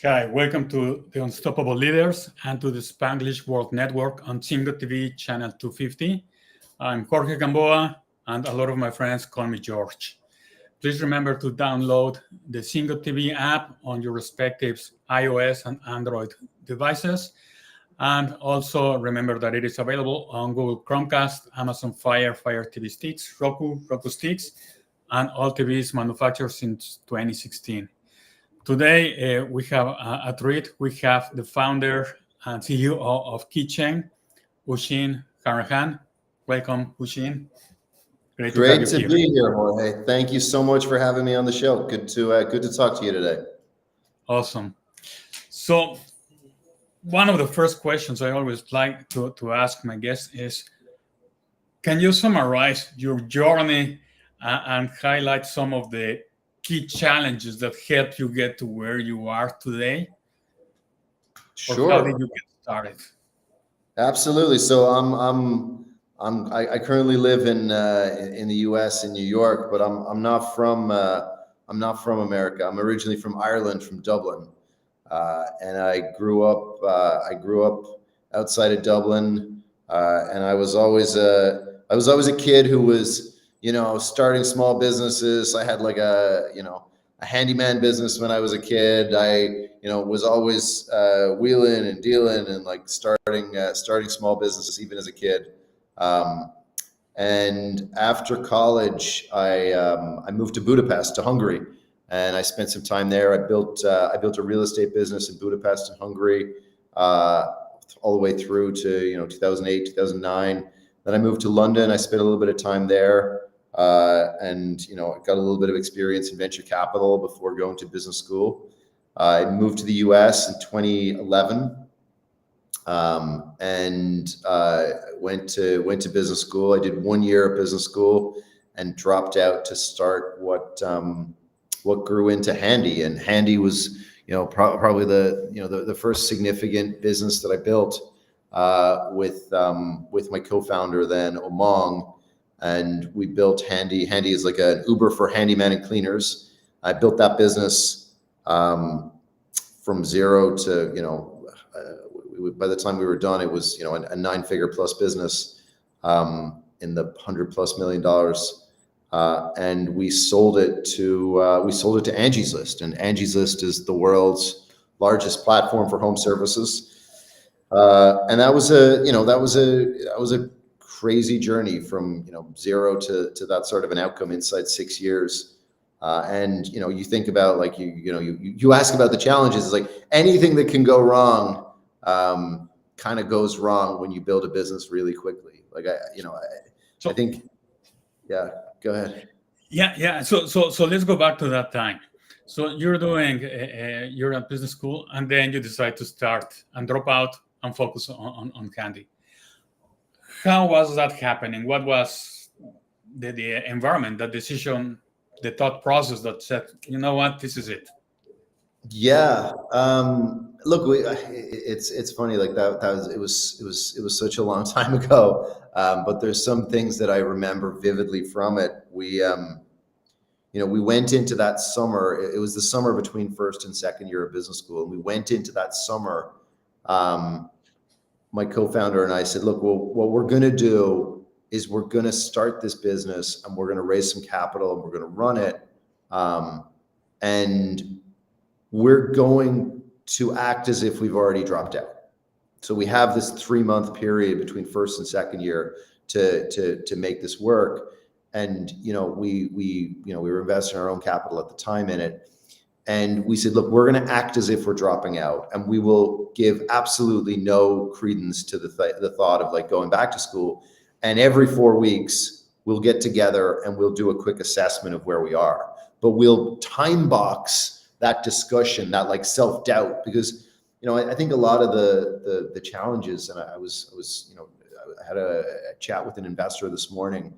Hi, welcome to the Unstoppable Leaders and to the Spanglish World Network on Chingo TV channel 250. I'm Jorge Gamboa, and a lot of my friends call me George. Please remember to download the Chingo TV app on your respective iOS and Android devices. And also remember that it is available on Google Chromecast, Amazon Fire TV Sticks, Roku Sticks, and all TVs manufactured since 2016. Today, we have a treat. We have the founder and CEO of Keychain, Oisin Hanrahan. Welcome, Oisin. Great to be here, Jorge. Thank you so much for having me on the show. Good to talk to you today. Awesome. So, one of the first questions I always like to ask my guests is, can you summarize your journey and highlight some of the key challenges that helped you get to where you are today? Sure. Or how did you get started? Absolutely. So I currently live in the U.S. in New York, but I'm not from America. I'm originally from Ireland, from Dublin, and I grew up outside of Dublin, and I was always a kid who was starting small businesses. I had like a handyman business when I was a kid. I was always wheeling and dealing and like starting small businesses even as a kid. And after college, I moved to Budapest, to Hungary, and I spent some time there. I built a real estate business in Budapest, in Hungary, all the way through to 2008, 2009. Then I moved to London. I spent a little bit of time there. And got a little bit of experience in venture capital before going to business school. I moved to the US in 2011, and went to business school. I did 1 year of business school and dropped out to start what grew into Handy. And Handy was probably the first significant business that I built with my co-founder then, Omong. And we built Handy. Handy is like an Uber for handyman and cleaners. I built that business from zero to, by the time we were done, it was, a 9-figure plus business in the $100+ million. And we sold it to Angie's List. And Angie's List is the world's largest platform for home services. And that was a crazy journey from zero to that sort of an outcome inside 6 years. And you think about like you ask about the challenges. It's like anything that can go wrong kind of goes wrong when you build a business really quickly. Like I think, yeah, go ahead. Yeah. So let's go back to that time. So you're at business school, and then you decide to start and drop out and focus on Handy. How was that happening? What was the environment, the decision, the thought process that said, you know what, this is it? Yeah. Look, it's funny, like it was such a long time ago. But there's some things that I remember vividly from it. We went into that summer. It was the summer between first and second year of business school. And we went into that summer. My co-founder and I said, look, well, what we're going to do is we're going to start this business and we're going to raise some capital and we're going to run it. And we're going to act as if we've already dropped out. So we have this 3-month period between first and second year to make this work. And, we were investing our own capital at the time in it. And we said, look, we're going to act as if we're dropping out, and we will give absolutely no credence to the thought of like going back to school. And every 4 weeks, we'll get together and we'll do a quick assessment of where we are. But we'll time box that discussion, that like self-doubt, because, I think a lot of the challenges, and I had a chat with an investor this morning,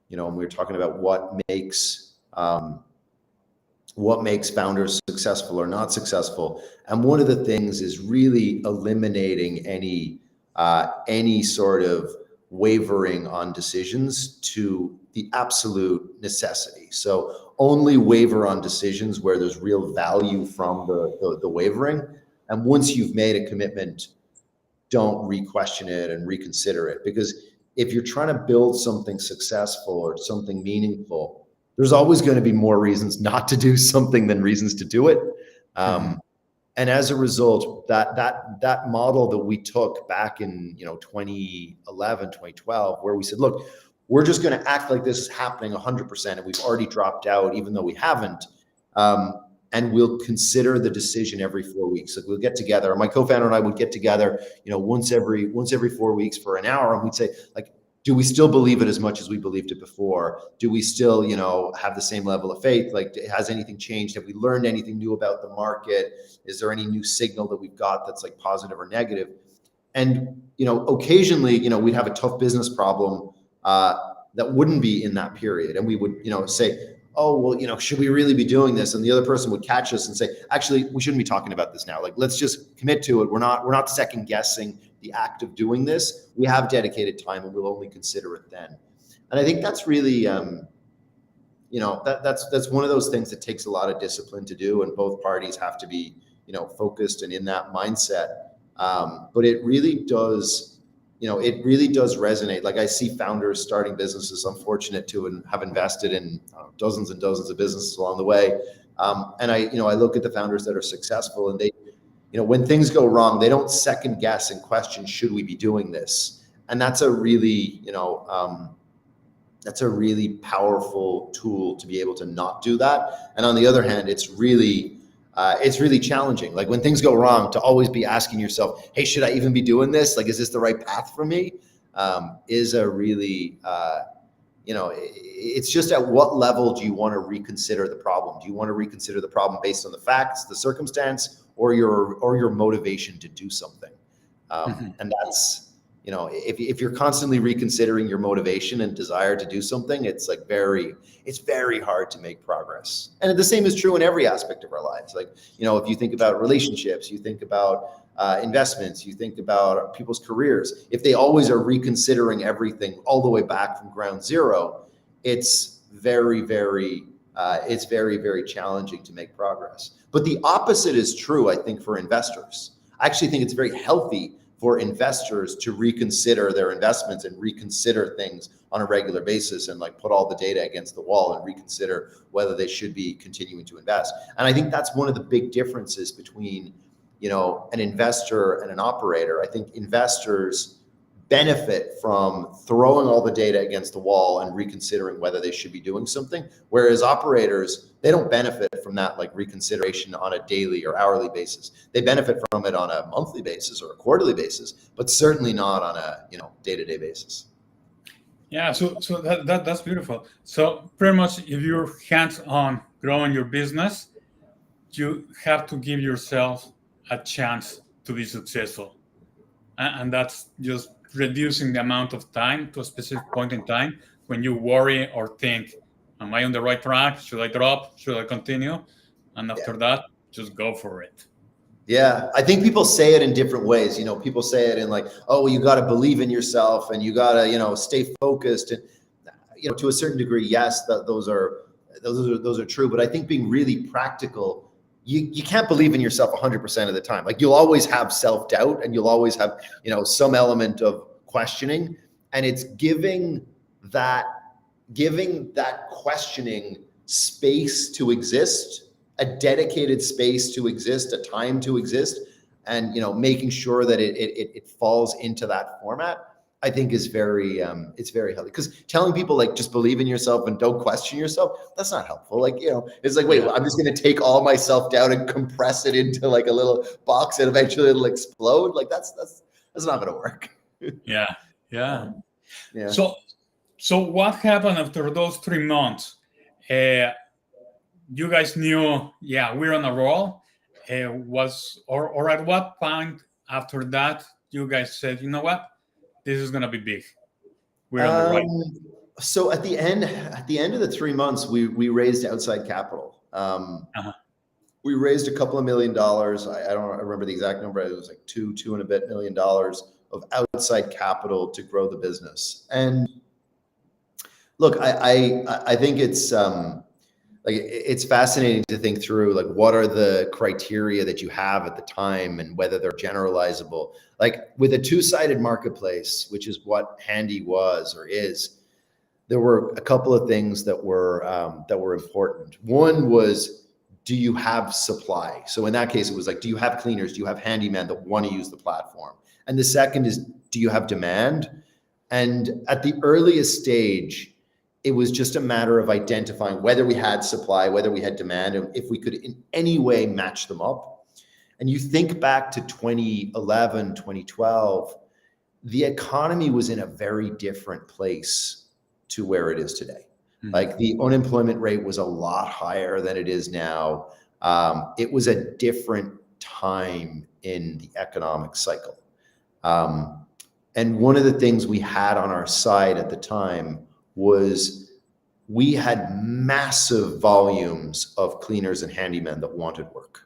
and we were talking about what makes founders successful or not successful. And one of the things is really eliminating any sort of wavering on decisions to the absolute necessity. So only waver on decisions where there's real value from the wavering. And once you've made a commitment, don't re-question it and reconsider it. Because if you're trying to build something successful or something meaningful, there's always going to be more reasons not to do something than reasons to do it. And as a result, that model that we took back in 2011, 2012, where we said, look, we're just going to act like this is happening 100%, and we've already dropped out, even though we haven't. And we'll consider the decision every 4 weeks. Like, we'll get together. My co-founder and I would get together, once every 4 weeks for an hour, and we'd say, like, do we still believe it as much as we believed it before? Do we still, have the same level of faith? Like, has anything changed? Have we learned anything new about the market? Is there any new signal that we've got that's like positive or negative? And, occasionally, we'd have a tough business problem that wouldn't be in that period. And we would, say, oh, well, should we really be doing this? And the other person would catch us and say, actually, we shouldn't be talking about this now. Like, let's just commit to it. We're not second guessing the act of doing this. We have dedicated time, and we'll only consider it then. And I think that's really, that's one of those things that takes a lot of discipline to do, and both parties have to be, focused and in that mindset. But it really does, resonate. Like, I see founders starting businesses. I'm fortunate to and have invested in dozens and dozens of businesses along the way. And I look at the founders that are successful, and they, when things go wrong, they don't second guess and question, should we be doing this? And that's a really, powerful tool to be able to not do that. And on the other hand, it's really challenging. Like, when things go wrong, to always be asking yourself, hey, should I even be doing this? Like, is this the right path for me? Is a really, it's just, at what level do you want to reconsider the problem? Do you want to reconsider the problem based on the facts, the circumstance, or your motivation to do something? And that's, if you're constantly reconsidering your motivation and desire to do something, it's very hard to make progress. And the same is true in every aspect of our lives. Like, if you think about relationships, you think about investments, you think about people's careers, if they always are reconsidering everything all the way back from ground zero, it's very, very challenging to make progress. But the opposite is true, I think, for investors. I actually think it's very healthy for investors to reconsider their investments and reconsider things on a regular basis, and like put all the data against the wall and reconsider whether they should be continuing to invest. And I think that's one of the big differences between, an investor and an operator. I think investors benefit from throwing all the data against the wall and reconsidering whether they should be doing something, whereas operators, they don't benefit from that, like, reconsideration on a daily or hourly basis. They benefit from it on a monthly basis or a quarterly basis, but certainly not on a day-to-day basis. Yeah, so that's beautiful. So pretty much, if you're hands-on growing your business, you have to give yourself a chance to be successful, and that's just reducing the amount of time to a specific point in time when you worry or think, am I on the right track? Should I drop? Should I continue? And after that, just go for it. Yeah, I think people say it in different ways. People say it in like, oh, well, you got to believe in yourself, and you got to, stay focused. And, to a certain degree, yes, those are true. But I think being really practical, you can't believe in yourself 100% of the time. Like, you'll always have self-doubt, and you'll always have, some element of questioning. And it's giving that questioning space to exist, a dedicated space to exist, a time to exist, and making sure that it falls into that format, I think is it's very healthy. Because telling people, like, just believe in yourself and don't question yourself, that's not helpful. Like, it's like, wait, I'm just going to take all my self-doubt and compress it into like a little box, and eventually it'll explode. Like, that's not going to work. Yeah. So what happened after those 3 months? You guys knew, we're on a roll. Or at what point after that you guys said, you know what, this is gonna be big? We're on the right. So at the end of the 3 months, we raised outside capital. We raised a couple of $1 million. I don't remember the exact number. It was like $2 and a bit million of outside capital to grow the business. And look, I think it's like it's fascinating to think through, like, what are the criteria that you have at the time and whether they're generalizable. Like with a two-sided marketplace, which is what Handy was or is, there were a couple of things that were important. One was, do you have supply? So in that case, it was like, do you have cleaners? Do you have handyman that want to use the platform? And the second is, do you have demand? And at the earliest stage, it was just a matter of identifying whether we had supply, whether we had demand, and if we could in any way match them up. And you think back to 2011, 2012, the economy was in a very different place to where it is today. Mm-hmm. Like the unemployment rate was a lot higher than it is now. It was a different time in the economic cycle. And one of the things we had on our side at the time was we had massive volumes of cleaners and handymen that wanted work.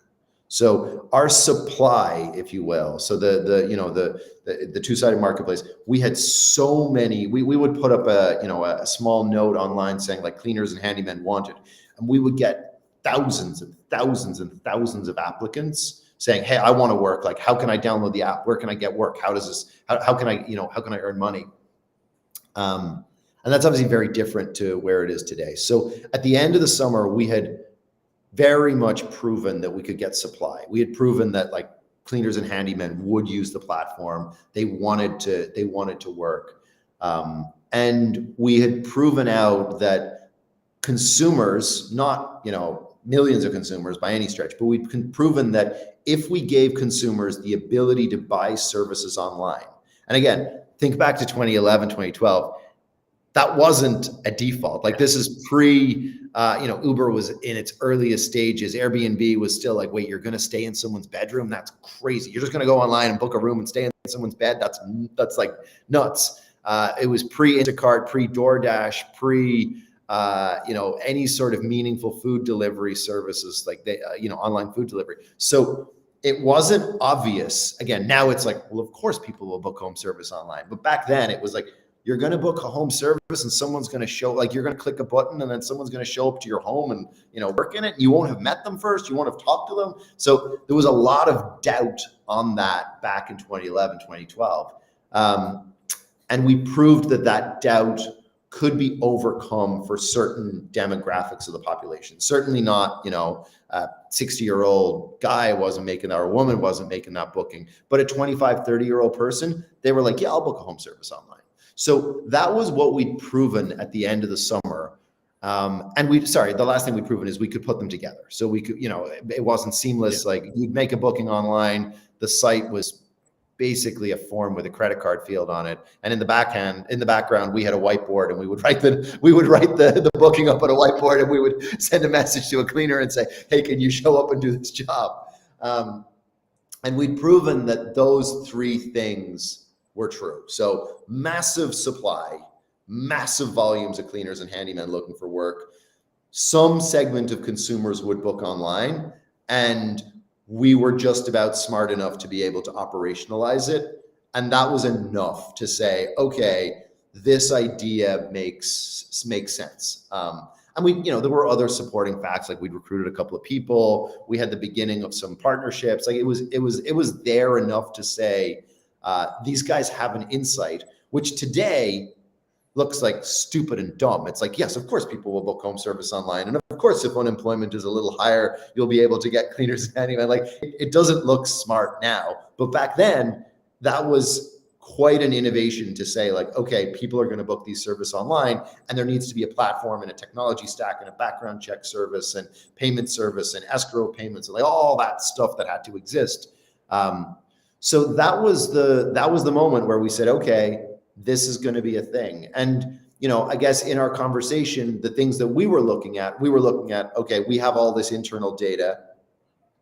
So our supply, if you will, so the two-sided marketplace, we had so many. We would put up a small note online saying like cleaners and handymen wanted, and we would get thousands and thousands and thousands of applicants saying, "Hey, I want to work. Like, how can I download the app? Where can I get work? How does this? How can I earn money?" And that's obviously very different to where it is today. So at the end of the summer, we had very much proven that we could get supply. We had proven that like cleaners and handymen would use the platform. They wanted to work. And we had proven out that consumers, not, millions of consumers by any stretch, but we'd proven that if we gave consumers the ability to buy services online, and again, think back to 2011, 2012, that wasn't a default. Like this is pre, Uber was in its earliest stages. Airbnb was still like, wait, you're going to stay in someone's bedroom? That's crazy. You're just going to go online and book a room and stay in someone's bed? That's like nuts. It was pre-Instacart, pre-DoorDash, any sort of meaningful food delivery services, like online food delivery. So it wasn't obvious. Again, now it's like, well, of course people will book home service online. But back then it was like, you're going to book a home service and someone's going to show, like you're going to click a button and then someone's going to show up to your home and, work in it. You won't have met them first. You won't have talked to them. So there was a lot of doubt on that back in 2011, 2012. And we proved that doubt could be overcome for certain demographics of the population. Certainly not, a 60-year-old guy wasn't making that, or a woman wasn't making that booking, but a 25, 30-year-old person, they were like, yeah, I'll book a home service online. So that was what we'd proven at the end of the summer. The last thing we'd proven is we could put them together. So we could, it wasn't seamless. Yeah. Like you'd make a booking online. The site was basically a form with a credit card field on it. And in the background, we had a whiteboard and we would write the booking up on a whiteboard and we would send a message to a cleaner and say, hey, can you show up and do this job? And we'd proven that those three things were true. So massive supply, massive volumes of cleaners and handymen looking for work. Some segment of consumers would book online, and we were just about smart enough to be able to operationalize it. And that was enough to say, okay, this idea makes sense. And we, there were other supporting facts, like we'd recruited a couple of people. We had the beginning of some partnerships. Like it was there enough to say, these guys have an insight, which today looks like stupid and dumb. It's like, yes, of course people will book home service online. And of course, if unemployment is a little higher, you'll be able to get cleaners and handymen. Like it doesn't look smart now, but back then that was quite an innovation to say like, okay, people are going to book these services online and there needs to be a platform and a technology stack and a background check service and payment service and escrow payments and like all that stuff that had to exist. So that was the moment where we said, okay, this is going to be a thing. And, I guess in our conversation, the things that we were looking at, okay, we have all this internal data.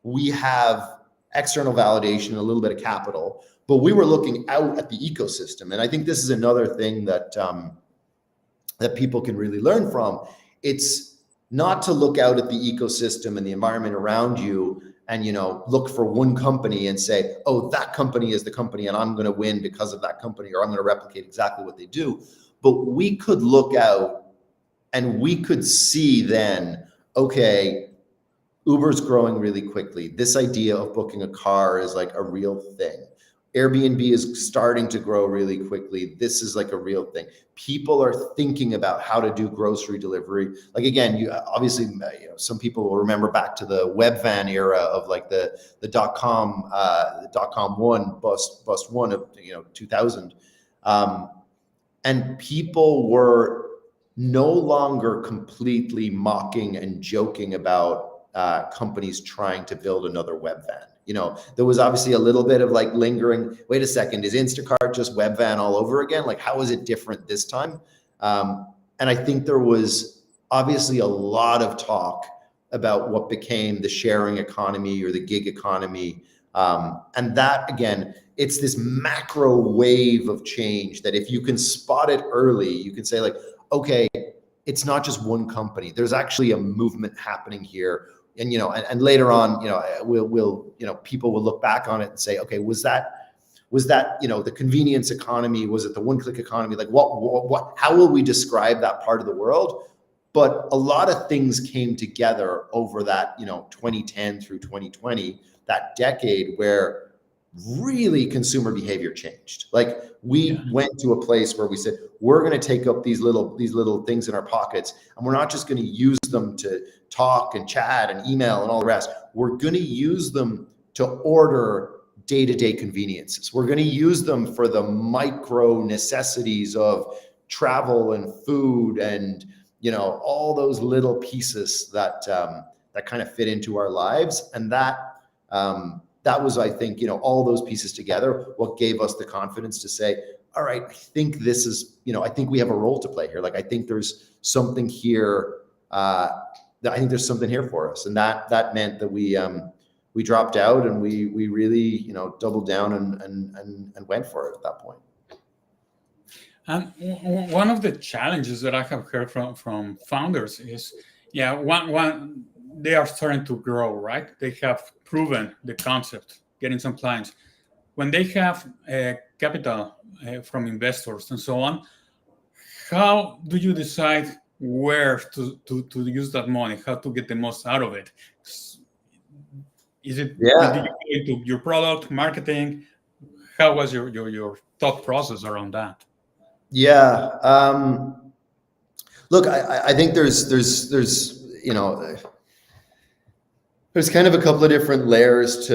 We have external validation, a little bit of capital, but we were looking out at the ecosystem. And I think this is another thing that, that people can really learn from. It's not to look out at the ecosystem and the environment around you and, look for one company and say, oh, that company is the company and I'm going to win because of that company, or I'm going to replicate exactly what they do. But we could look out and we could see then, okay, Uber's growing really quickly. This idea of booking a car is like a real thing. Airbnb is starting to grow really quickly. This is like a real thing. People are thinking about how to do grocery delivery. Like again, you obviously, some people will remember back to the web van era of like the .com one bust one of 2000, and people were no longer completely mocking and joking about companies trying to build another web van. There was obviously a little bit of like lingering, wait a second, is Instacart just web van all over again? Like, how is it different this time? And I think there was obviously a lot of talk about what became the sharing economy or the gig economy. And that, again, it's this macro wave of change that if you can spot it early, you can say like, okay, it's not just one company. There's actually a movement happening here. And, and later on, people will look back on it and say, okay, was that, the convenience economy? Was it the one-click economy? Like how will we describe that part of the world? But a lot of things came together over that, 2010 through 2020, that decade where really consumer behavior changed. Like we went to a place where we said, we're going to take up these little things in our pockets, and we're not just going to use them to talk and chat and email and all the rest. We're going to use them to order day-to-day conveniences. We're going to use them for the micro necessities of travel and food and, all those little pieces that kind of fit into our lives. And that was, I think, all those pieces together, what gave us the confidence to say, all right, I think this is, I think we have a role to play here. Like, I think there's something here, I think there's something here for us. And that meant that we dropped out and we really, doubled down and went for it at that point. And one of the challenges that I have heard from founders is, one they are starting to grow, right? They have proven the concept, getting some clients. When they have capital from investors and so on, how do you decide where to use that money? How to get the most out of it? Is it did you go into your product marketing? How was your thought process around that? Yeah. Look, I think there's there's kind of a couple of different layers to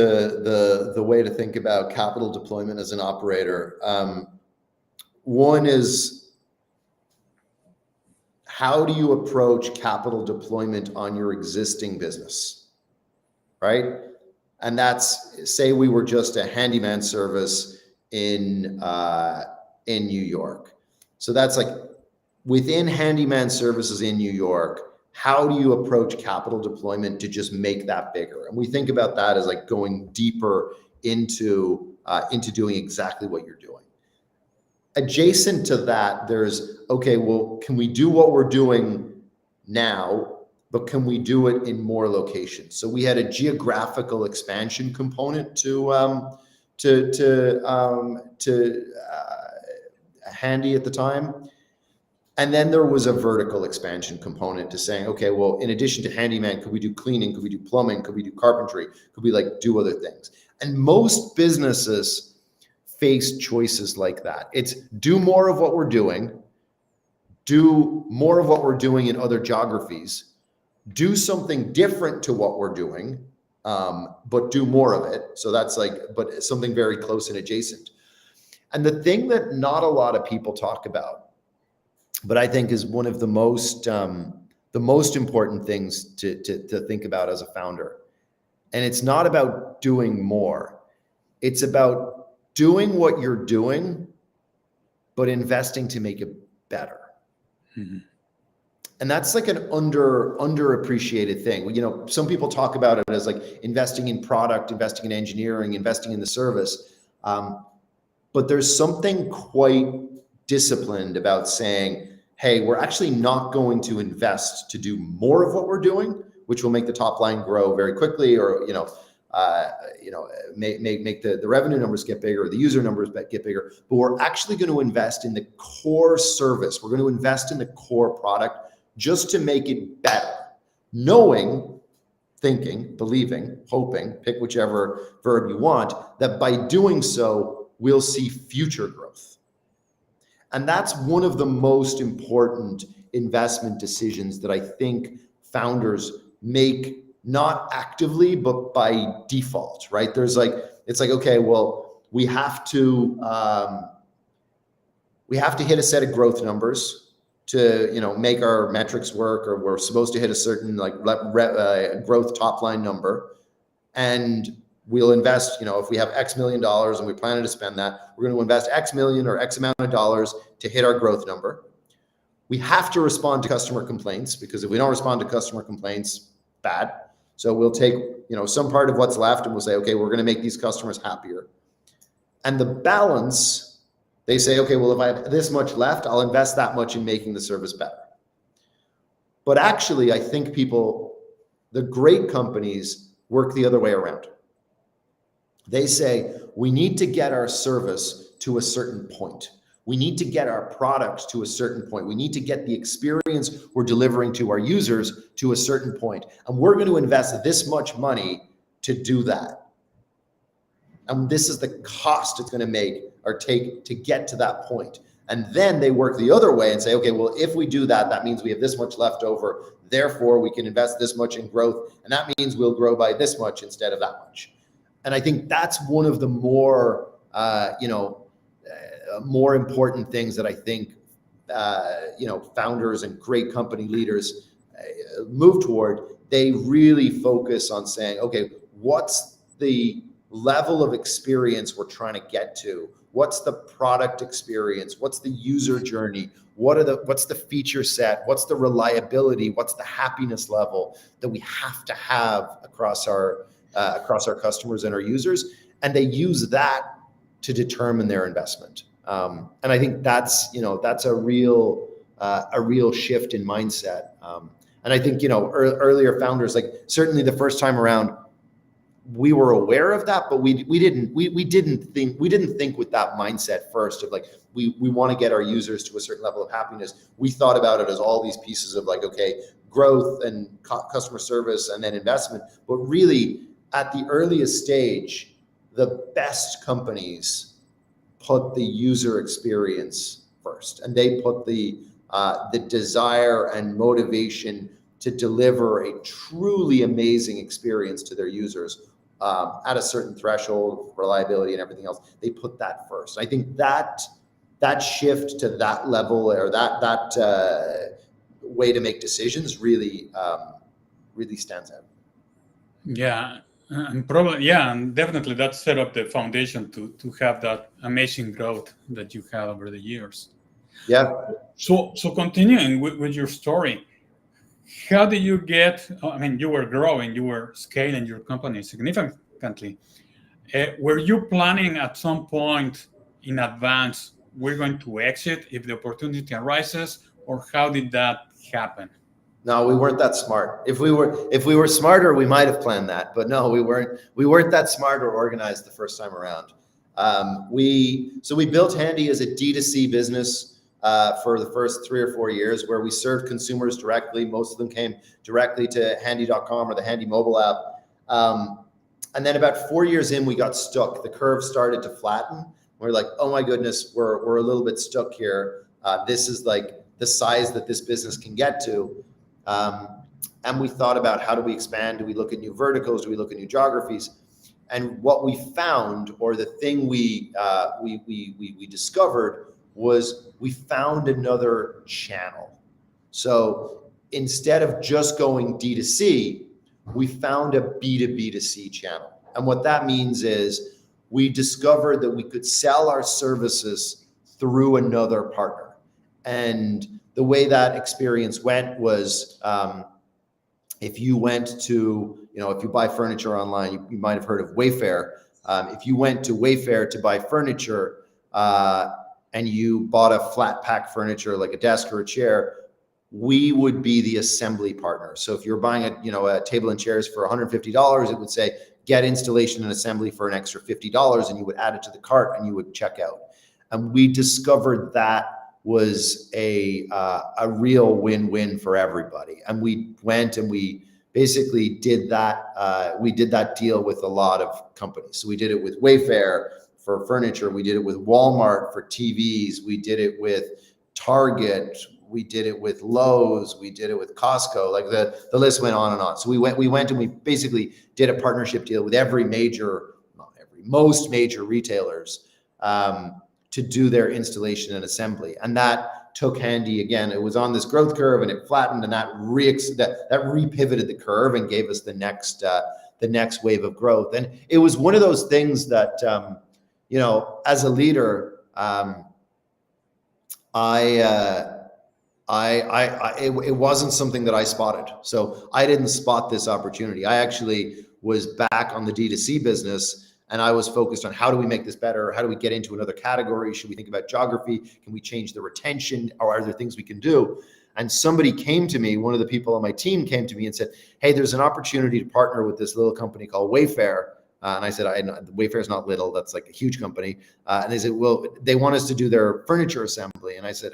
the way to think about capital deployment as an operator. One is, how do you approach capital deployment on your existing business, right? And that's, say we were just a handyman service in New York. So that's like within handyman services in New York, how do you approach capital deployment to just make that bigger? And we think about that as like going deeper into doing exactly what you're doing. Adjacent to that, there's, okay, well, can we do what we're doing now, but can we do it in more locations? So we had a geographical expansion component to Handy at the time. And then there was a vertical expansion component to saying, okay, well, in addition to handyman, could we do cleaning? Could we do plumbing? Could we do carpentry? Could we like do other things? And most businesses face choices like that. It's do more of what we're doing, do more of what we're doing in other geographies, do something different to what we're doing, but do more of it. So that's like, but something very close and adjacent. And the thing that not a lot of people talk about, but I think is one of the most important things to think about as a founder. And it's not about doing more. It's about doing what you're doing, but investing to make it better. Mm-hmm. And that's like an underappreciated thing. Some people talk about it as like investing in product, investing in engineering, investing in the service. But there's something quite disciplined about saying, hey, we're actually not going to invest to do more of what we're doing, which will make the top line grow very quickly, or make the revenue numbers get bigger, or the user numbers get bigger. But we're actually going to invest in the core service. We're going to invest in the core product just to make it better. knowing, thinking, believing, hoping, pick whichever verb you want, that by doing so, we'll see future growth. And that's one of the most important investment decisions that I think founders make, not actively, but by default, right? There's like, it's like, okay, well, we have to hit a set of growth numbers to, you know, make our metrics work, or we're supposed to hit a certain like growth top line number. And we'll invest, you know, if we have X million dollars and we plan to spend that, we're going to invest X million or X amount of dollars to hit our growth number. We have to respond to customer complaints, because if we don't respond to customer complaints, bad. So we'll take, you know, some part of what's left and we'll say, okay, we're going to make these customers happier. And the balance, they say, okay, well, if I have this much left, I'll invest that much in making the service better. But actually, I think the great companies work the other way around. They say, we need to get our service to a certain point. We need to get our product to a certain point. We need to get the experience we're delivering to our users to a certain point. And we're going to invest this much money to do that. And this is the cost it's going to make or take to get to that point. And then they work the other way and say, okay, well, if we do that, that means we have this much left over. Therefore, we can invest this much in growth. And that means we'll grow by this much instead of that much. And I think that's one of the more, more important things that I think, founders and great company leaders move toward. They really focus on saying, okay, what's the level of experience we're trying to get to? What's the product experience? What's the user journey? What's the feature set? What's the reliability? What's the happiness level that we have to have across our customers and our users? And they use that to determine their investment. And I think that's a real shift in mindset. And I think, earlier founders, like certainly the first time around, we were aware of that, but we didn't think with that mindset first of like, we want to get our users to a certain level of happiness. We thought about it as all these pieces of like, okay, growth and customer service and then investment. But really at the earliest stage, the best companies put the user experience first, and they put the desire and motivation to deliver a truly amazing experience to their users at a certain threshold, reliability and everything else. They put that first. I think that shift to that level, or that way to make decisions really stands out. Yeah. And probably, and definitely that set up the foundation to have that amazing growth that you had over the years. Yeah. So continuing with your story, how did you get? I mean, you were growing, you were scaling your company significantly. Were you planning at some point in advance, we're going to exit if the opportunity arises, or how did that happen? No, we weren't that smart. If we were smarter, we might have planned that, but no, we weren't that smart or organized the first time around. We built Handy as a D2C business for the first 3 or 4 years, where we served consumers directly. Most of them came directly to handy.com or the Handy mobile app. And then about 4 years in, we got stuck. The curve started to flatten. We're like, oh my goodness, we're a little bit stuck here. This is like the size that this business can get to. And we thought about, how do we expand? Do we look at new verticals? Do we look at new geographies? And what we found, or the thing we discovered, was we found another channel. So instead of just going D2C, we found a B2B2C channel. And what that means is we discovered that we could sell our services through another partner. And the way that experience went was, if you went to, if you buy furniture online, you might have heard of Wayfair. If you went to Wayfair to buy furniture, and you bought a flat pack furniture like a desk or a chair, we would be the assembly partner. So if you're buying a table and chairs for $150, it would say get installation and assembly for an extra $50, and you would add it to the cart and you would check out. And we discovered that was a real win-win for everybody. And we went and we basically did that. We did that deal with a lot of companies. So we did it with Wayfair for furniture. We did it with Walmart for TVs. We did it with Target. We did it with Lowe's. We did it with Costco. Like the list went on and on. So we went and we basically did a partnership deal with most major retailers to do their installation and assembly. And that took Handy, again, it was on this growth curve and it flattened, and that repivoted the curve and gave us the next wave of growth. And it was one of those things that, as a leader, it wasn't something that I spotted. So I didn't spot this opportunity. I actually was back on the D2C business, and I was focused on how do we make this better? How do we get into another category? Should we think about geography? Can we change the retention? Or are there things we can do? And somebody came to me, one of the people on my team came to me and said, hey, there's an opportunity to partner with this little company called Wayfair. And I said, Wayfair is not little, that's like a huge company. And they said, well, they want us to do their furniture assembly. And I said,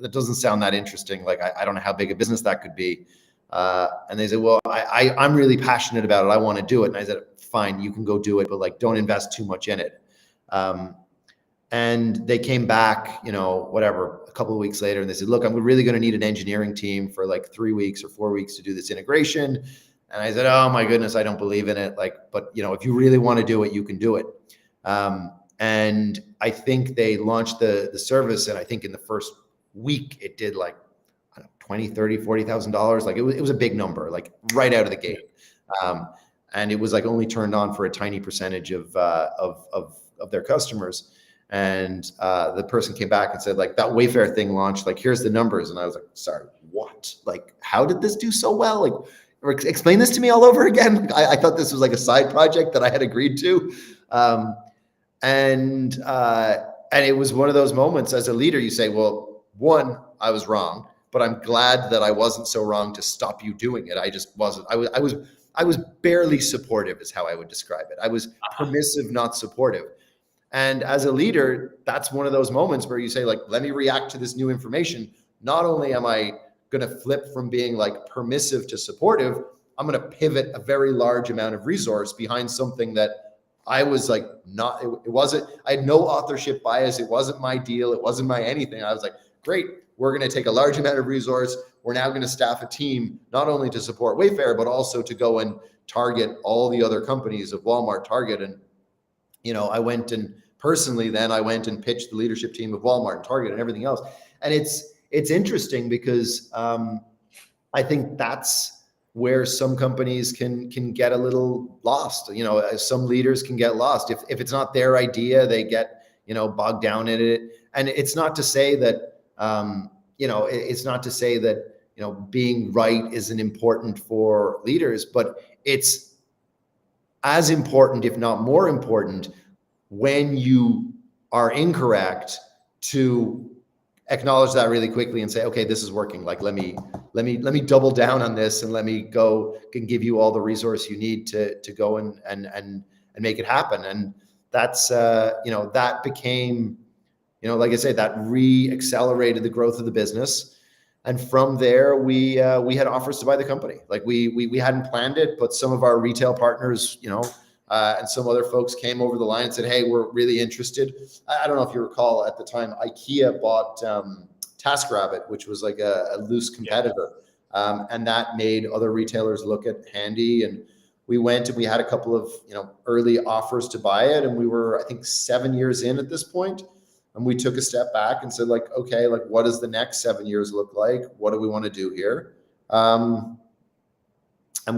that doesn't sound that interesting. Like, I don't know how big a business that could be. And they said, well, I'm really passionate about it. I want to do it. And I said, fine, you can go do it, but like, don't invest too much in it. And they came back, a couple of weeks later, and they said, look, I'm really going to need an engineering team for like 3 weeks or 4 weeks to do this integration. And I said, oh my goodness, I don't believe in it. But if you really want to do it, you can do it. And I think they launched the service. And I think in the first week it did like, I don't know, $20,000, $30,000, $40,000. Like it was a big number, like right out of the gate. And it was like only turned on for a tiny percentage of their customers. And the person came back and said, like, that Wayfair thing launched, like, here's the numbers. And I was like, sorry, what? Like, how did this do so well? Like, explain this to me all over again. Like, I thought this was like a side project that I had agreed to. And it was one of those moments as a leader, you say, well, one, I was wrong, but I'm glad that I wasn't so wrong to stop you doing it. I just wasn't. I was barely supportive is how I would describe it. I was permissive, not supportive. And as a leader, that's one of those moments where you say, like, let me react to this new information. Not only am I going to flip from being like permissive to supportive, I'm going to pivot a very large amount of resource behind something that I was like, I had no authorship bias. It wasn't my deal. It wasn't my anything. I was like, great, we're going to take a large amount of resource. We're now going to staff a team, not only to support Wayfair, but also to go and target all the other companies of Walmart, Target. And, I went and personally, then I went and pitched the leadership team of Walmart and Target and everything else. And it's interesting because I think that's where some companies can get a little lost. Some leaders can get lost. If it's not their idea, they get, bogged down in it. And it's not to say that, it's not to say that, being right isn't important for leaders, but it's as important, if not more important, when you are incorrect, to acknowledge that really quickly and say, okay, this is working. Like, let me double down on this, and let me go and give you all the resource you need to go and make it happen. And that's, that became, like I say, that re-accelerated the growth of the business. And from there, we had offers to buy the company. Like we hadn't planned it, but some of our retail partners, and some other folks came over the line and said, hey, we're really interested. I don't know if you recall, at the time, IKEA bought TaskRabbit, which was like a loose competitor. And that made other retailers look at Handy. And we went and we had a couple of, early offers to buy it. And we were, I think, 7 years in at this point. And we took a step back and said, like, okay, like, what does the next 7 years look like? What do we want to do here? And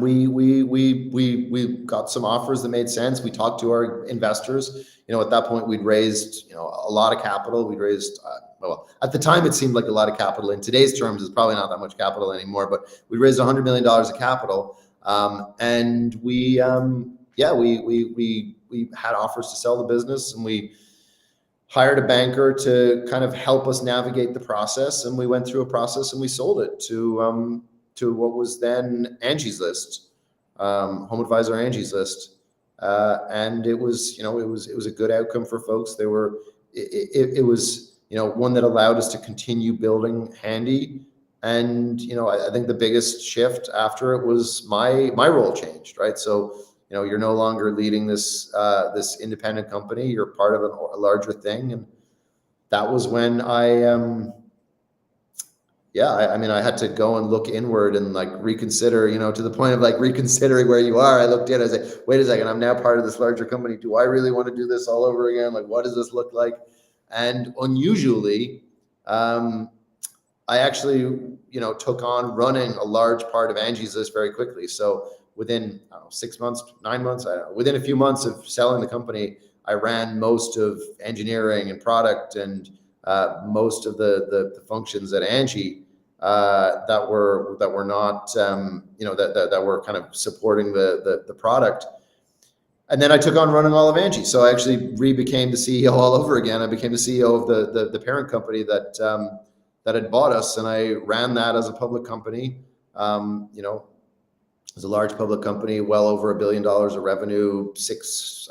we got some offers that made sense. We talked to our investors. At that point, we'd raised, a lot of capital. We'd raised, well, at the time, it seemed like a lot of capital. In today's terms, it's probably not that much capital anymore, but we raised $100 million of capital. And we had offers to sell the business, and we hired a banker to kind of help us navigate the process. And we went through a process and we sold it to what was then Angie's List, Home Advisor Angie's List. And it was a good outcome for folks. It was one that allowed us to continue building Handy. And, I think the biggest shift after it was my role changed, right? So, you're no longer leading this independent company. You're part of a larger thing. And that was when I had to go and look inward and like reconsider, to the point of like reconsidering where you are. I looked in, I was like, wait a second, I'm now part of this larger company. Do I really want to do this all over again? Like, what does this look like? And unusually, I actually, took on running a large part of Angie's List very quickly. So within 6 months, 9 months, within a few months of selling the company, I ran most of engineering and product and most of the functions at Angie that were not, that were kind of supporting the product. And then I took on running all of Angie. So I actually became the CEO all over again. I became the CEO of the parent company that had bought us, and I ran that as a public company. As a large public company, well over $1 billion of revenue, I think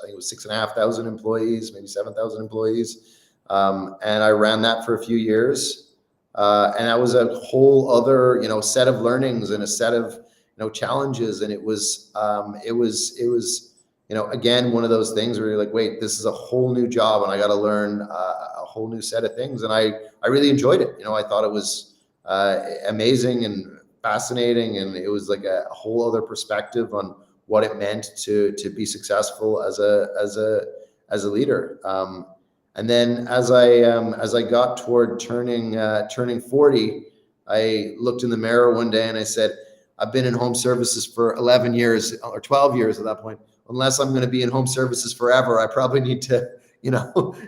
it was 6,500 employees, maybe 7,000 employees. And I ran that for a few years. And that was a whole other, set of learnings and a set of, challenges. And it was, again, one of those things where you're like, wait, this is a whole new job and I got to learn a whole new set of things. And I really enjoyed it. I thought it was amazing and fascinating. And it was like a whole other perspective on what it meant to be successful as a leader. And then as I got toward turning 40, I looked in the mirror one day and I said, I've been in home services for 11 years or 12 years at that point. Unless I'm going to be in home services forever, I probably need to,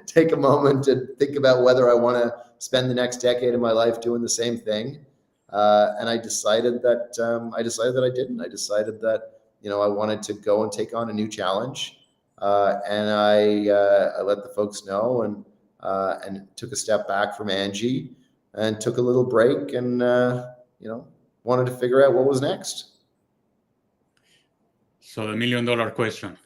take a moment and think about whether I want to spend the next decade of my life doing the same thing. And I decided that I didn't. I decided that, I wanted to go and take on a new challenge. And I let the folks know and took a step back from Angie and took a little break and, wanted to figure out what was next. So the $1 million question,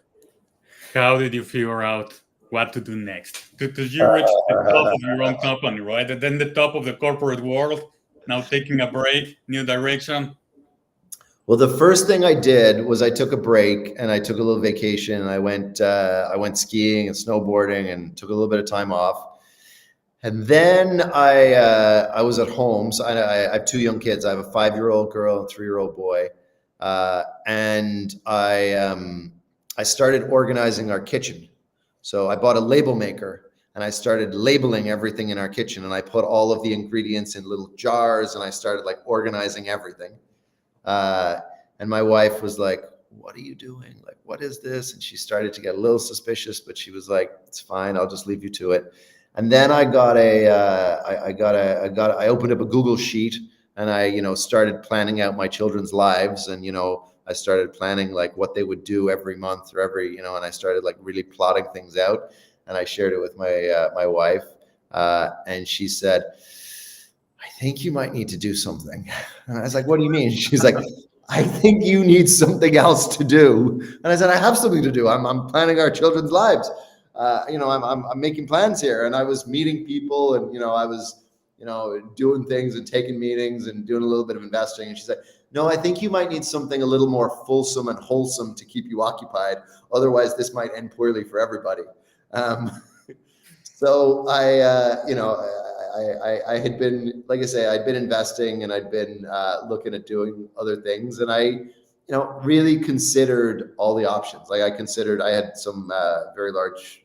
how did you figure out what to do next? Because you reached the top of your own company, right? And then the top of the corporate world, now taking a break, new direction. Well, the first thing I did was I took a break and I took a little vacation and I went skiing and snowboarding and took a little bit of time off. And then I was at home. So I have 2 young kids. I have a 5-year-old girl and a 3-year-old boy. And I started organizing our kitchen. So I bought a label maker and I started labeling everything in our kitchen. And I put all of the ingredients in little jars and I started like organizing everything. And my wife was like, what are you doing? Like, what is this? And she started to get a little suspicious, but she was like, it's fine. I'll just leave you to it. And then I opened up a Google sheet and I, started planning out my children's lives. And, I started planning like what they would do every month or every, and I started like really plotting things out. And I shared it with my wife. And she said, I think you might need to do something. And I was like, what do you mean? She's like, I think you need something else to do. And I said, I have something to do. I'm planning our children's lives. I'm making plans here. And I was meeting people and, I was, doing things and taking meetings and doing a little bit of investing. And she said, no, I think you might need something a little more fulsome and wholesome to keep you occupied. Otherwise, this might end poorly for everybody. So I had been, like I say, I'd been investing and I'd been looking at doing other things. And I, really considered all the options. Like I had some very large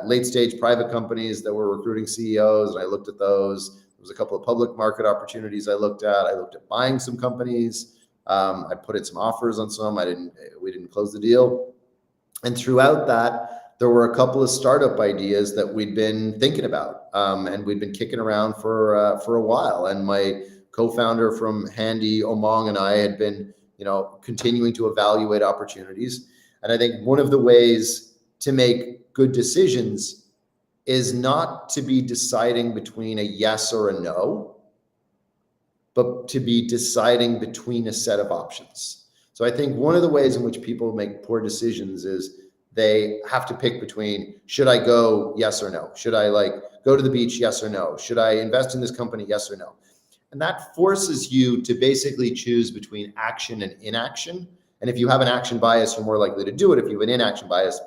late stage private companies that were recruiting CEOs. And I looked at those. There was a couple of public market opportunities I looked at. I looked at buying some companies. I put in some offers on some. We didn't close the deal. And throughout that, there were a couple of startup ideas that we'd been thinking about, and we'd been kicking around for a while. And my co-founder from Handy, Omong, and I had been, continuing to evaluate opportunities. And I think one of the ways to make good decisions is not to be deciding between a yes or a no, but to be deciding between a set of options. So I think one of the ways in which people make poor decisions is they have to pick between, should I go yes or no? Should I go to the beach? Yes or no? Should I invest in this company? Yes or no? And that forces you to basically choose between action and inaction. And if you have an action bias, you're more likely to do it. If you have an inaction bias,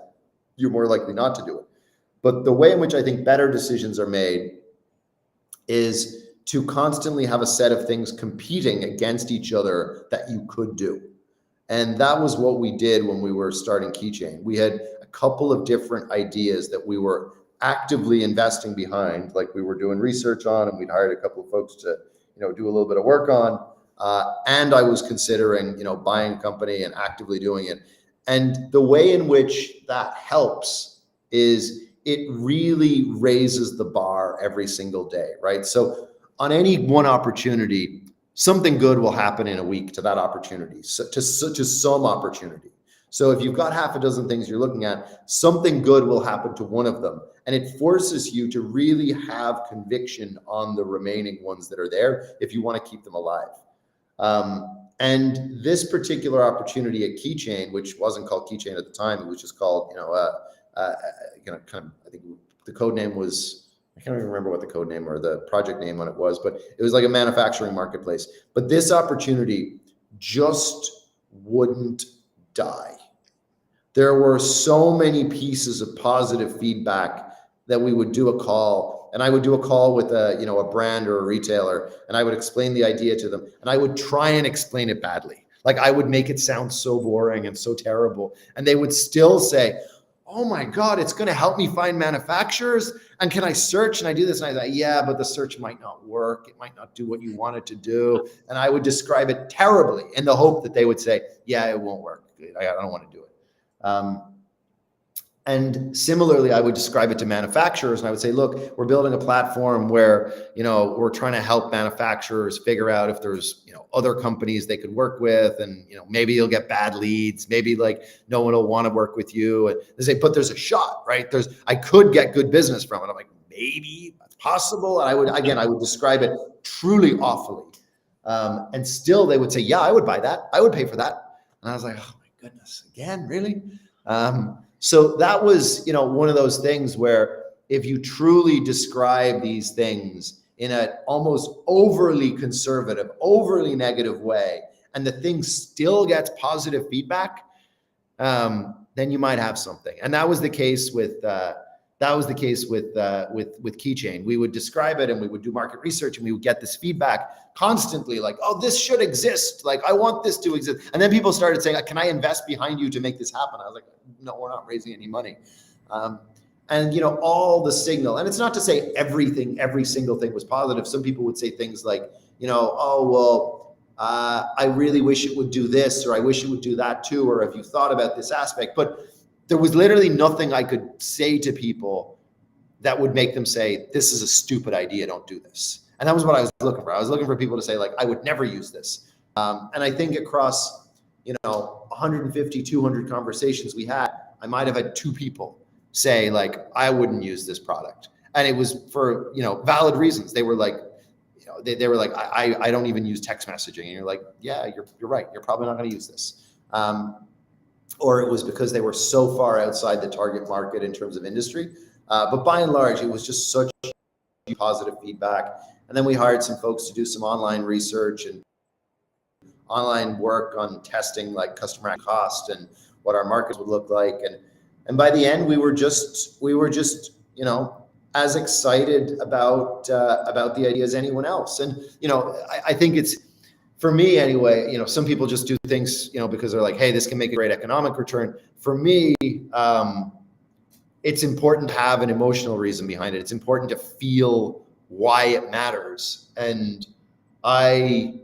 you're more likely not to do it. But the way in which I think better decisions are made is to constantly have a set of things competing against each other that you could do. And that was what we did when we were starting Keychain. We had a couple of different ideas that we were actively investing behind, like we were doing research on, and we'd hired a couple of folks to, do a little bit of work on. And I was considering, buying a company and actively doing it. And the way in which that helps is it really raises the bar every single day, right? So on any one opportunity, something good will happen in a week to that opportunity, to some opportunity. So if you've got half a dozen things you're looking at, something good will happen to one of them. And it forces you to really have conviction on the remaining ones that are there if you want to keep them alive. And this particular opportunity at Keychain, which wasn't called Keychain at the time, it was just called, I think the code name was, I can't even remember what the code name or the project name on it was, but it was like a manufacturing marketplace. But this opportunity just wouldn't die. There were so many pieces of positive feedback that we would do a call, and I would do a call with a brand or a retailer, and I would explain the idea to them, and I would try and explain it badly. Like I would make it sound so boring and so terrible, and they would still say, oh my God, it's going to help me find manufacturers. And can I search? And I do this. And I thought, yeah, but the search might not work. It might not do what you want it to do. And I would describe it terribly in the hope that they would say, yeah, it won't work. I don't want to do it. And similarly, I would describe it to manufacturers, and I would say, look, we're building a platform where, we're trying to help manufacturers figure out if there's, other companies they could work with, and, maybe you'll get bad leads, maybe like no one will want to work with you. And they say, but there's a shot, right? I could get good business from it. I'm like, maybe that's possible. And I would describe it truly awfully. And still they would say, yeah, I would buy that. I would pay for that. And I was like, oh my goodness, again, really? So that was, one of those things where if you truly describe these things in an almost overly conservative, overly negative way, and the thing still gets positive feedback, then you might have something. And that was the case with Keychain. We would describe it and we would do market research and we would get this feedback constantly, like, oh, this should exist. Like, I want this to exist. And then people started saying, can I invest behind you to make this happen? I was like, no, we're not raising any money. And all the signal, and it's not to say every single thing was positive. Some people would say things like, I really wish it would do this, or I wish it would do that too, or if you thought about this aspect. But there was literally nothing I could say to people that would make them say, this is a stupid idea, don't do this. And that was what I was looking for. I was looking for people to say, like, I would never use this. And I think across, 150, 200 conversations we had, I might have had 2 people say, like, I wouldn't use this product. And it was for, valid reasons. They were like, they were like, I don't even use text messaging. And you're like, yeah, you're right. You're probably not going to use this. Or it was because they were so far outside the target market in terms of industry. But by and large, it was just such positive feedback. And then we hired some folks to do some online research and online work on testing, like customer cost and what our markets would look like. And by the end, we were just, as excited about the idea as anyone else. And, I think it's, for me anyway, some people just do things, because they're like, hey, this can make a great economic return. For me, it's important to have an emotional reason behind it. It's important to feel why it matters. And I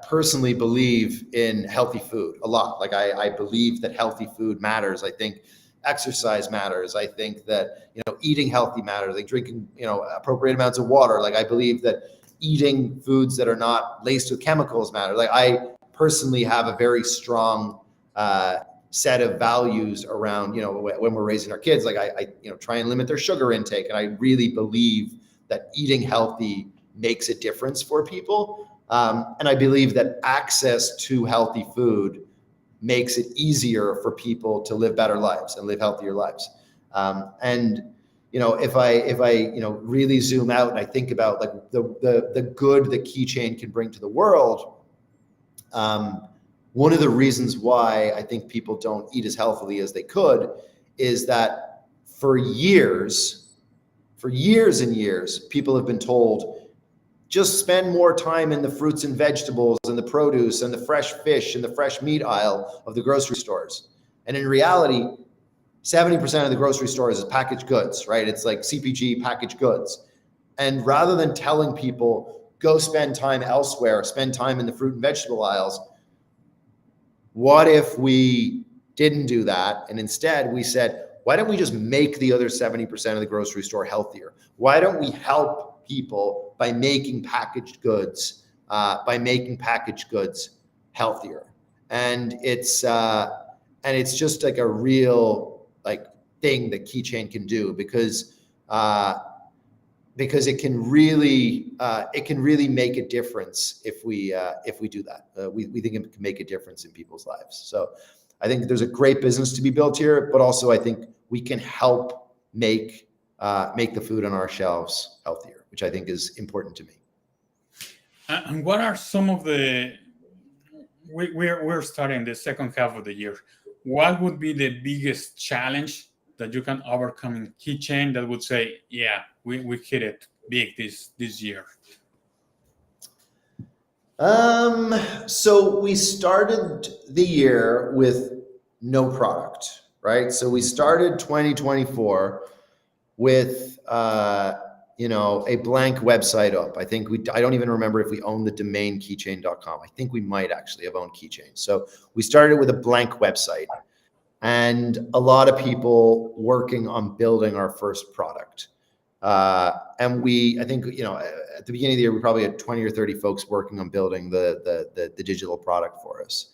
personally believe in healthy food a lot. Like I believe that healthy food matters. I think exercise matters. I think that, eating healthy matters. Like drinking, appropriate amounts of water. Like I believe that eating foods that are not laced with chemicals matter. Like I personally have a very strong set of values around, when we're raising our kids. Like I try and limit their sugar intake. And I really believe that eating healthy makes a difference for people. And I believe that access to healthy food makes it easier for people to live better lives and live healthier lives. And if I really zoom out and I think about like the good that Keychain can bring to the world, one of the reasons why I think people don't eat as healthily as they could is that for years and years, people have been told, just spend more time in the fruits and vegetables and the produce and the fresh fish and the fresh meat aisle of the grocery stores. And in reality, 70% of the grocery stores is packaged goods, right? It's like CPG packaged goods. And rather than telling people, go spend time elsewhere, spend time in the fruit and vegetable aisles, what if we didn't do that? And instead we said, why don't we just make the other 70% of the grocery store healthier? Why don't we help people by making packaged goods, healthier? And it's just like a real thing that Keychain can do, because it can really make a difference if we do that. We think it can make a difference in people's lives. So I think there's a great business to be built here, but also I think we can help make the food on our shelves healthier, which I think is important to me. And what are some of we're starting the second half of the year. What would be the biggest challenge that you can overcome in Keychain that would say, yeah, we hit it big this year? So we started the year with no product, right? So we started 2024 with a blank website up. I don't even remember if we owned the domain keychain.com. I think we might actually have owned Keychain. So we started with a blank website and a lot of people working on building our first product. And I think at the beginning of the year, we probably had 20 or 30 folks working on building the digital product for us.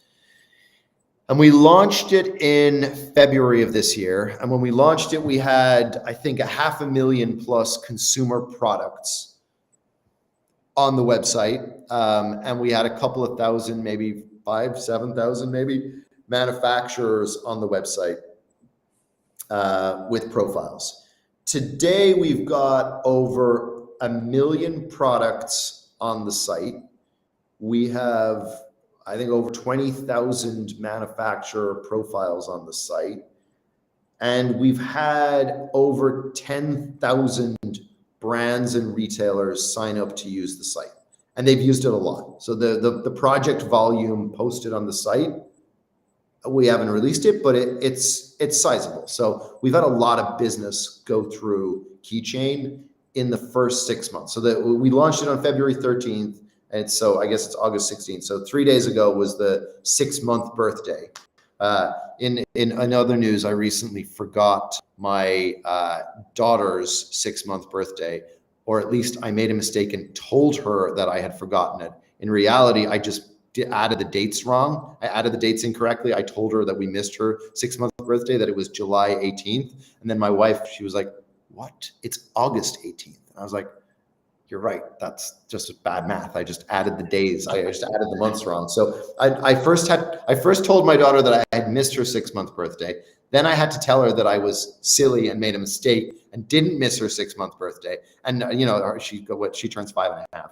And we launched it in February of this year. And when we launched it, we had, I think, 500,000+ consumer products on the website. And we had a couple of thousand, maybe 7,000 maybe, manufacturers on the website with profiles. Today, we've got over 1 million products on the site. We have, I think, over 20,000 manufacturer profiles on the site. And we've had over 10,000 brands and retailers sign up to use the site. And they've used it a lot. So the project volume posted on the site, we haven't released it, but it's sizable. So we've had a lot of business go through Keychain in the first 6 months. So we launched it on February 13th. And so I guess it's August 16th. So 3 days ago was the 6-month birthday. In other news, I recently forgot my daughter's 6-month birthday, or at least I made a mistake and told her that I had forgotten it. In reality, I just added the dates wrong. I added the dates incorrectly. I told her that we missed her 6-month birthday, that it was July 18th. And then my wife, she was like, what? It's August 18th. And I was like, you're right. That's just bad math. I just added the days. I just added the months wrong. So I first told my daughter that I had missed her 6-month birthday. Then I had to tell her that I was silly and made a mistake and didn't miss her 6-month birthday. And she turns 5.5.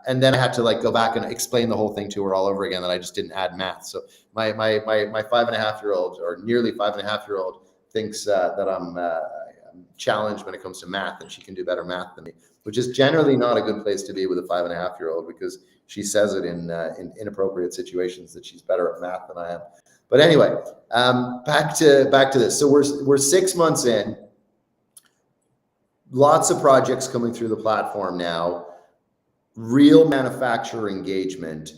And then I had to go back and explain the whole thing to her all over again, that I just didn't add math. So my 5.5-year-old, or nearly 5.5-year-old, thinks that I'm challenged when it comes to math, and she can do better math than me, which is generally not a good place to be with a 5.5-year-old, because she says it in inappropriate situations that she's better at math than I am. But anyway, back to this. So we're 6 months in. Lots of projects coming through the platform now. Real manufacturer engagement.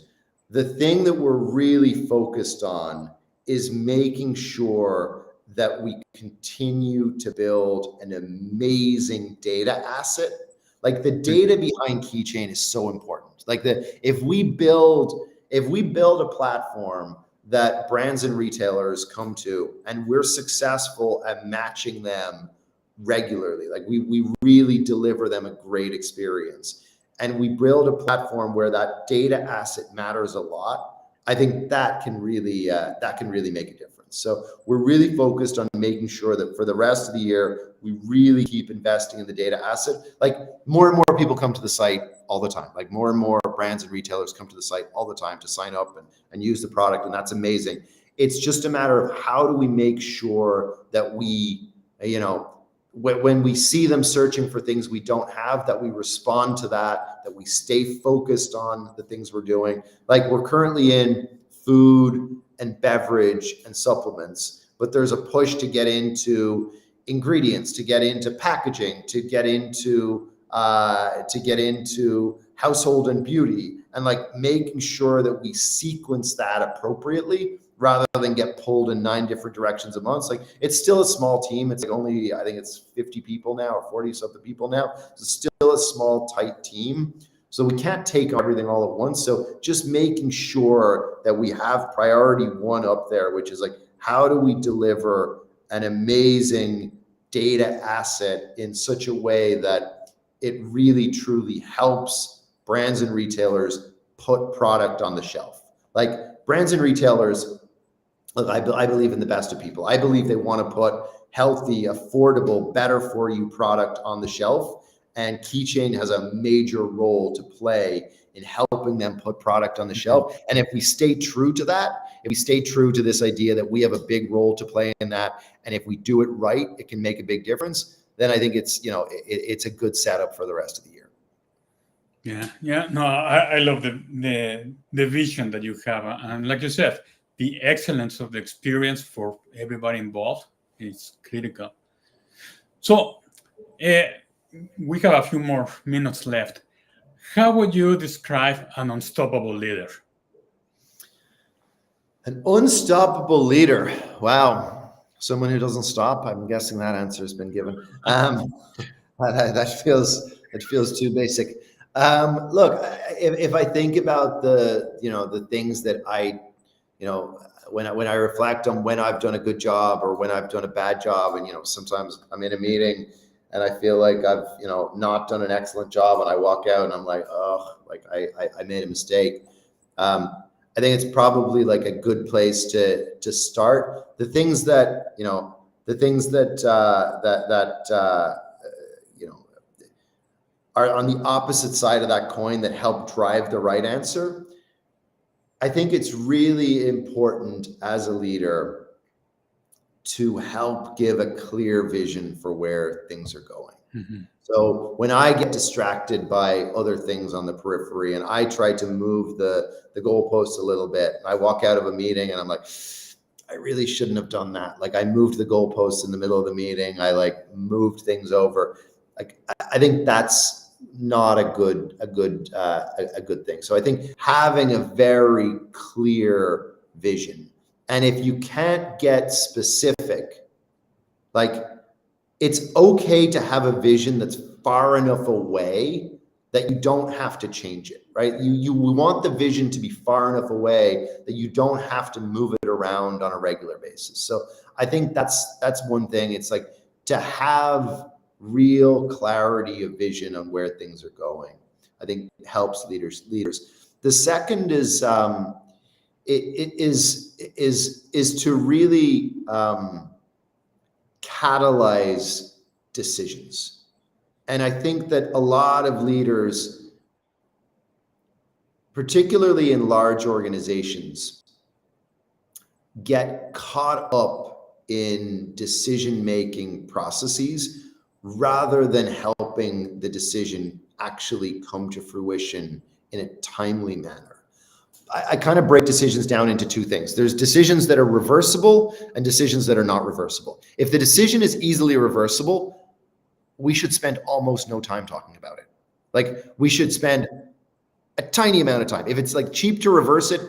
The thing that we're really focused on is making sure that we continue to build an amazing data asset. The data behind Keychain is so important. If we build a platform that brands and retailers come to, and we're successful at matching them regularly, we really deliver them a great experience, and we build a platform where that data asset matters a lot, I think that can really make a difference. difference. So we're really focused on making sure that for the rest of the year, we really keep investing in the data asset. Like more and more people come to the site all the time. Like more and more brands and retailers come to the site all the time to sign up and use the product. And that's amazing. It's just a matter of how do we make sure that we, when we see them searching for things we don't have, that we respond to that we stay focused on the things we're doing. Like we're currently in food and beverage and supplements, but there's a push to get into ingredients, to get into packaging, to get into household and beauty, and like making sure that we sequence that appropriately rather than get pulled in 9 different directions at once. Like it's still a small team. It's like only, I think it's 50 people now or 40 something people now. It's still a small, tight team. So we can't take everything all at once. So just making sure that we have priority 1 up there, which is like, how do we deliver an amazing data asset in such a way that it really truly helps brands and retailers put product on the shelf. Like brands and retailers, look, I believe in the best of people. I believe they want to put healthy, affordable, better for you product on the shelf. And Keychain has a major role to play in helping them put product on the shelf. And if we stay true to that, if we stay true to this idea that we have a big role to play in that, and if we do it right, it can make a big difference, then I think it's, it's a good setup for the rest of the year. Yeah. No, I love the vision that you have. And like you said, the excellence of the experience for everybody involved is critical. So we have a few more minutes left. How would you describe an unstoppable leader? An unstoppable leader. Wow. Someone who doesn't stop. I'm guessing that answer has been given. That feels too basic. Look, if I think about the things that I, when I reflect on when I've done a good job or when I've done a bad job, and sometimes I'm in a meeting and I feel like I've not done an excellent job, and I walk out and I'm like, oh, like I made a mistake. I think it's probably like a good place to start. The things that are on the opposite side of that coin that help drive the right answer. I think it's really important as a leader to help give a clear vision for where things are going. Mm-hmm. So when I get distracted by other things on the periphery and I try to move the goalposts a little bit, I walk out of a meeting and I'm like, I really shouldn't have done that. Like I moved the goalposts in the middle of the meeting. I like moved things over. Like I think that's not a good thing. So I think having a very clear vision, and if you can't get specific, like it's okay to have a vision that's far enough away that you don't have to change it, right? You want the vision to be far enough away that you don't have to move it around on a regular basis. So I think that's one thing. It's like to have real clarity of vision on where things are going, I think helps leaders. The second is is to really catalyze decisions. And I think that a lot of leaders, particularly in large organizations, get caught up in decision-making processes rather than helping the decision actually come to fruition in a timely manner. I kind of break decisions down into 2 things. There's decisions that are reversible and decisions that are not reversible. If the decision is easily reversible, we should spend almost no time talking about it. Like we should spend a tiny amount of time. If it's like cheap to reverse it,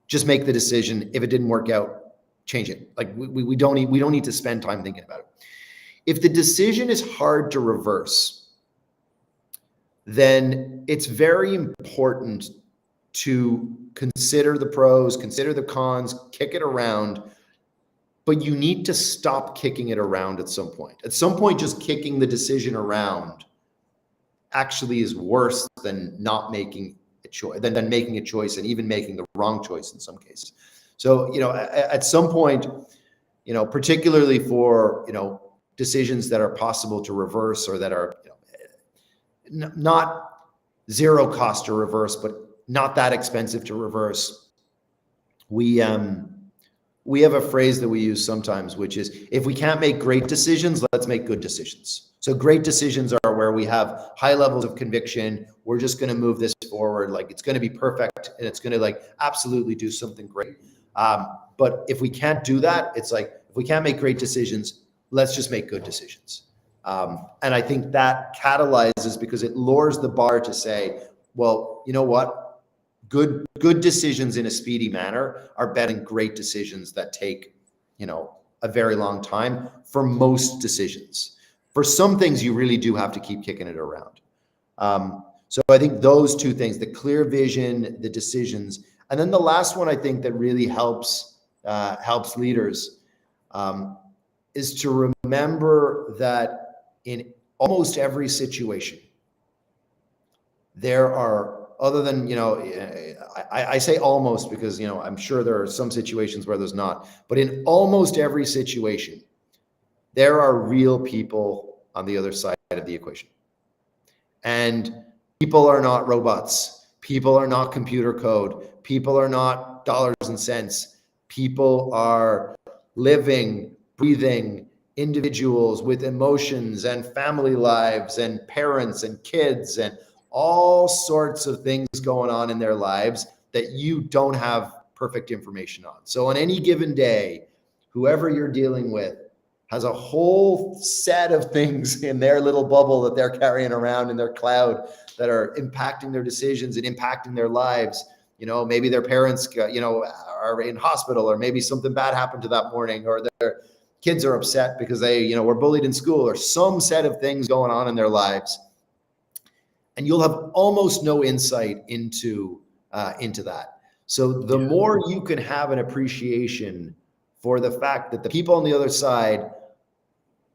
just make the decision. If it didn't work out, change it. Like we don't need to spend time thinking about it. If the decision is hard to reverse, then it's very important to consider the pros, consider the cons, kick it around, but you need to stop kicking it around at some point. At some point, just kicking the decision around actually is worse than not making a choice, than making a choice and even making the wrong choice in some cases. So, at some point, particularly for, decisions that are possible to reverse or that are, not zero cost to reverse, but not that expensive to reverse. We have a phrase that we use sometimes, which is, if we can't make great decisions, let's make good decisions. So great decisions are where we have high levels of conviction. We're just going to move this forward. Like, it's going to be perfect and it's going to like absolutely do something great. But if we can't do that, it's like, if we can't make great decisions, let's just make good decisions. And I think that catalyzes, because it lowers the bar to say, well, you know what? Good decisions in a speedy manner are better than great decisions that take, a very long time for most decisions. For some things, you really do have to keep kicking it around. So I think those two things, the clear vision, the decisions, and then the last one I think that really helps leaders is to remember that in almost every situation, there are, other than, I say almost because, I'm sure there are some situations where there's not, but in almost every situation, there are real people on the other side of the equation. And people are not robots. People are not computer code. People are not dollars and cents. People are living, breathing individuals with emotions and family lives and parents and kids and all sorts of things going on in their lives that you don't have perfect information on. So on any given day, whoever you're dealing with has a whole set of things in their little bubble that they're carrying around in their cloud that are impacting their decisions and impacting their lives. Maybe their parents, are in hospital, or maybe something bad happened to that morning, or their kids are upset because they, were bullied in school, or some set of things going on in their lives. And you'll have almost no insight into that. So the more you can have an appreciation for the fact that the people on the other side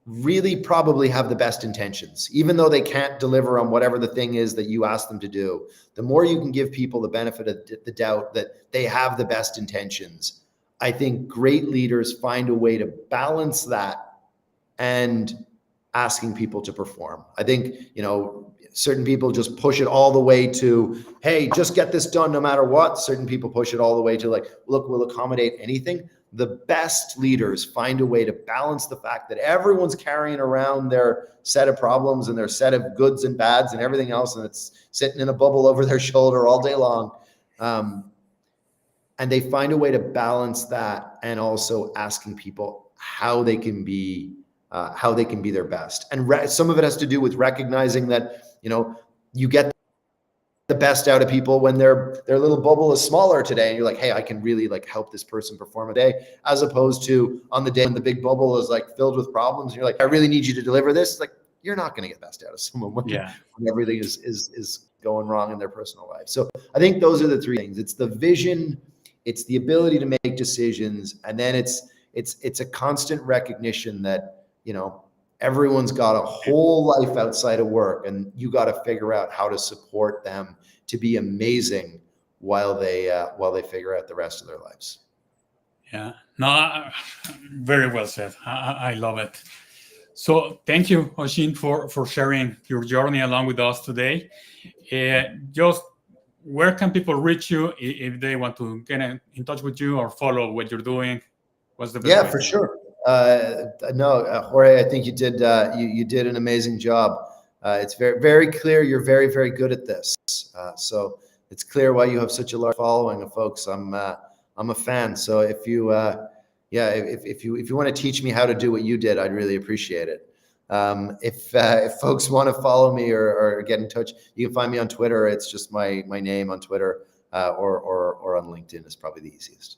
really probably have the best intentions, even though they can't deliver on whatever the thing is that you ask them to do, the more you can give people the benefit of the doubt that they have the best intentions. I think great leaders find a way to balance that and asking people to perform. I think, certain people just push it all the way to, hey, just get this done no matter what. Certain people push it all the way to like, look, we'll accommodate anything. The best leaders find a way to balance the fact that everyone's carrying around their set of problems and their set of goods and bads and everything else, and it's sitting in a bubble over their shoulder all day long. And they find a way to balance that and also asking people how they can be their best. And some of it has to do with recognizing that, you get the best out of people when their little bubble is smaller today, and you're like, hey, I can really like help this person perform a day, as opposed to on the day when the big bubble is like filled with problems, and you're like, I really need you to deliver this. Like, you're not going to get best out of someone when everything is going wrong in their personal life. So I think those are the three things. It's the vision, it's the ability to make decisions, and then it's a constant recognition that, everyone's got a whole life outside of work, and you got to figure out how to support them to be amazing while they figure out the rest of their lives. Yeah, no, very well said. I love it. So thank you, Oisin, for sharing your journey along with us today. Just where can people reach you if they want to get in touch with you or follow what you're doing? What's the best way? Yeah, for sure. Jorge, I think you did you did an amazing job. It's very, very clear you're very, very good at this. So it's clear why you have such a large following of folks. I'm a fan. So if you want to teach me how to do what you did, I'd really appreciate it. If folks want to follow me or get in touch, you can find me on Twitter. It's just my name on Twitter, or on LinkedIn is probably the easiest.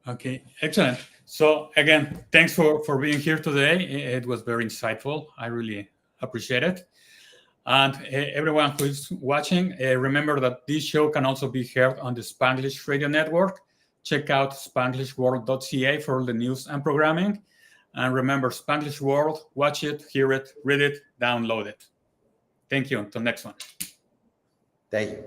Okay, excellent. So again, thanks for being here today. It was very insightful. I really appreciate it. And everyone who is watching, remember that this show can also be heard on the Spanglish Radio Network. Check out spanglishworld.ca for all the news and programming. And remember, Spanglish World, watch it, hear it, read it, download it. Thank you. Until next one. Thank you.